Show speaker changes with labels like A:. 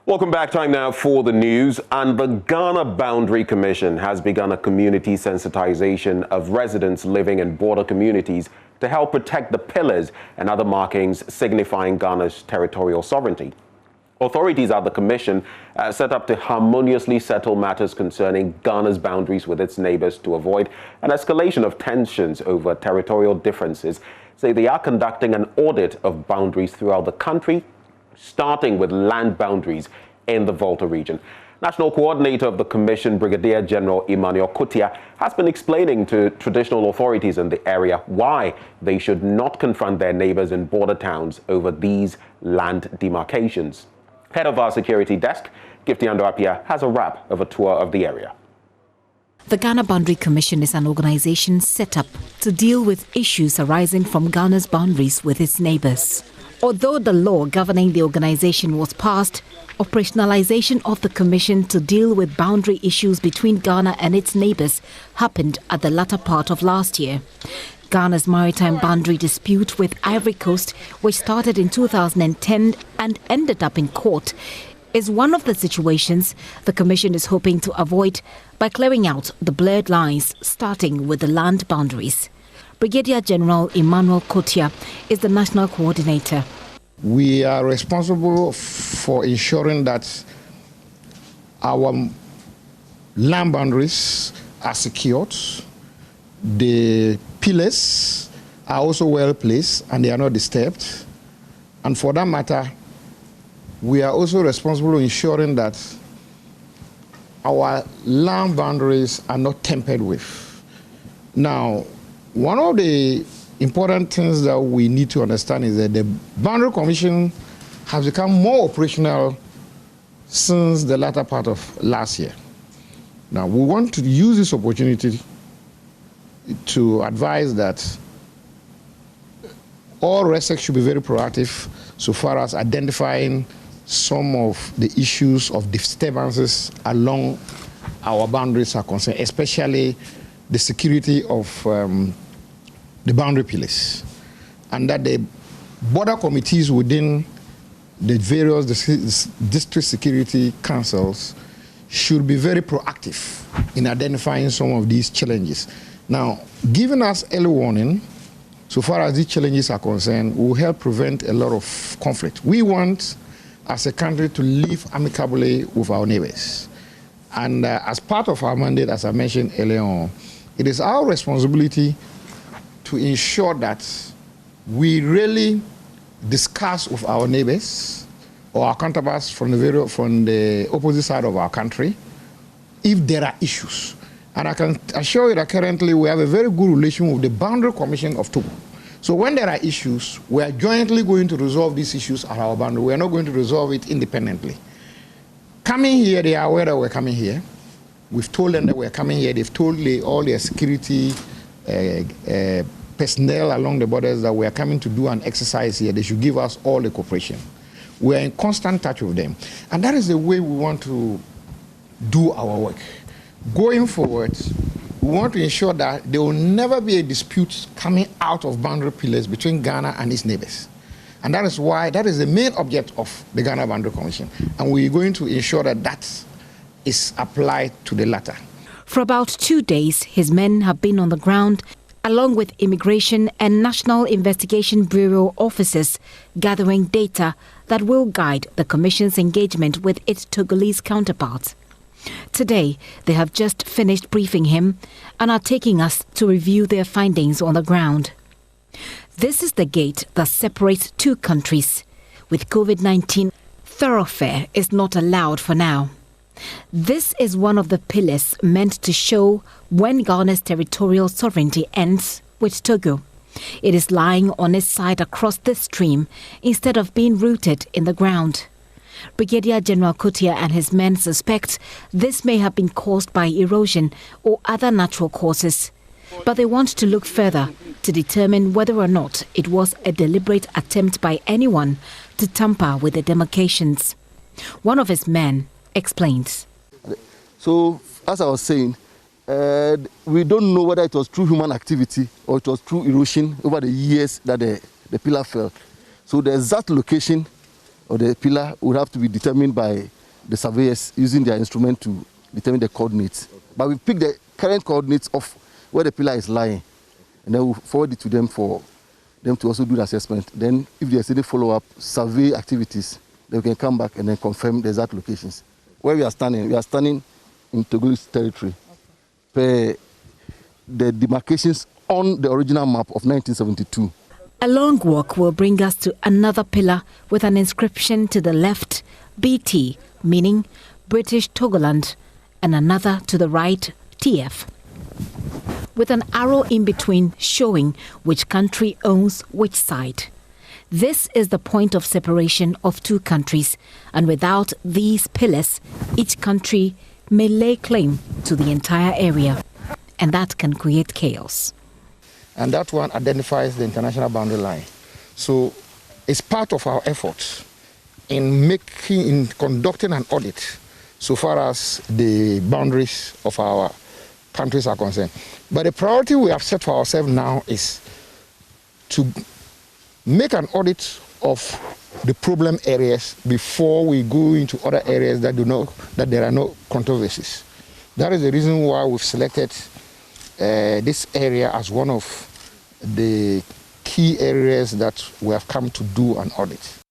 A: Welcome back. Time now for the news. And the Ghana Boundary Commission has begun a community sensitization of residents living in border communities to help protect the pillars and other markings signifying Ghana's territorial sovereignty. Authorities at the commission set up to harmoniously settle matters concerning Ghana's boundaries with its neighbors to avoid an escalation of tensions over territorial differences. Say they are conducting an audit of boundaries throughout the country, starting with land boundaries in the Volta region. National Coordinator of the Commission, Brigadier General Emmanuel Kutia, has been explaining to traditional authorities in the area why they should not confront their neighbors in border towns over these land demarcations. Head of our security desk, Gov't Apia, has a wrap of a tour of the area.
B: The Ghana Boundary Commission is an organization set up to deal with issues arising from Ghana's boundaries with its neighbors. Although the law governing the organization was passed, operationalization of the commission to deal with boundary issues between Ghana and its neighbors happened at the latter part of last year. Ghana's maritime boundary dispute with Ivory Coast, which started in 2010 and ended up in court, is one of the situations the commission is hoping to avoid by clearing out the blurred lines, starting with the land boundaries. Brigadier General Emmanuel Kutia is the national coordinator.
C: We are responsible for ensuring that our land boundaries are secured, the pillars are also well placed and they are not disturbed. And for that matter, we are also responsible for ensuring that our land boundaries are not tampered with. Now, one of the important things that we need to understand is that the Boundary Commission has become more operational since the latter part of last year. Now, we want to use this opportunity to advise that all RESEC should be very proactive so far as identifying some of the issues of disturbances along our boundaries are concerned, especially the security of the boundary pillars, and that the border committees within the various district security councils should be very proactive in identifying some of these challenges. Now, giving us early warning, so far as these challenges are concerned, will help prevent a lot of conflict. We want, as a country, to live amicably with our neighbors. And as part of our mandate, as I mentioned earlier on, it is our responsibility to ensure that we really discuss with our neighbors or our counterparts from the opposite side of our country if there are issues. And I can assure you that currently we have a very good relation with the Boundary Commission of Togo. So when there are issues, we are jointly going to resolve these issues at our boundary. We are not going to resolve it independently. Coming here, they are aware that we're coming here. We've told them that we're coming here. They've told all their security personnel along the borders that we are coming to do an exercise here. They should give us all the cooperation. We are in constant touch with them. And that is the way we want to do our work. Going forward, we want to ensure that there will never be a dispute coming out of boundary pillars between Ghana and its neighbors. And that is why that is the main object of the Ghana Boundary Commission. And we're going to ensure that that is applied to the latter.
B: For about 2 days, his men have been on the ground, along with Immigration and National Investigation Bureau officers, gathering data that will guide the Commission's engagement with its Togolese counterparts. Today, they have just finished briefing him and are taking us to review their findings on the ground. This is the gate that separates two countries. With COVID-19, thoroughfare is not allowed for now. This is one of the pillars meant to show when Ghana's territorial sovereignty ends with Togo. It is lying on its side across this stream instead of being rooted in the ground. Brigadier General Kutia and his men suspect this may have been caused by erosion or other natural causes. But they want to look further to determine whether or not it was a deliberate attempt by anyone to tamper with the demarcations. One of his men explains.
D: So, as I was saying, we don't know whether it was through human activity or it was through erosion over the years that the pillar fell. So the exact location or the pillar would have to be determined by the surveyors using their instrument to determine the coordinates. But we pick the current coordinates of where the pillar is lying, and then we'll forward it to them for them to also do the assessment. Then if there's any follow-up survey activities, then we can come back and then confirm the exact locations. Where we are standing in Togo's territory, per the demarcations on the original map of 1972.
B: A long walk will bring us to another pillar with an inscription to the left, BT, meaning British Togoland, and another to the right, TF, with an arrow in between showing which country owns which side. This is the point of separation of two countries, and without these pillars, each country may lay claim to the entire area, and that can create chaos.
C: And that one identifies the international boundary line. So it's part of our efforts in conducting an audit so far as the boundaries of our countries are concerned. But the priority we have set for ourselves now is to make an audit of the problem areas before we go into other areas that there are no controversies. That is the reason why we've selected this area as one of the key areas that we have come to do an audit.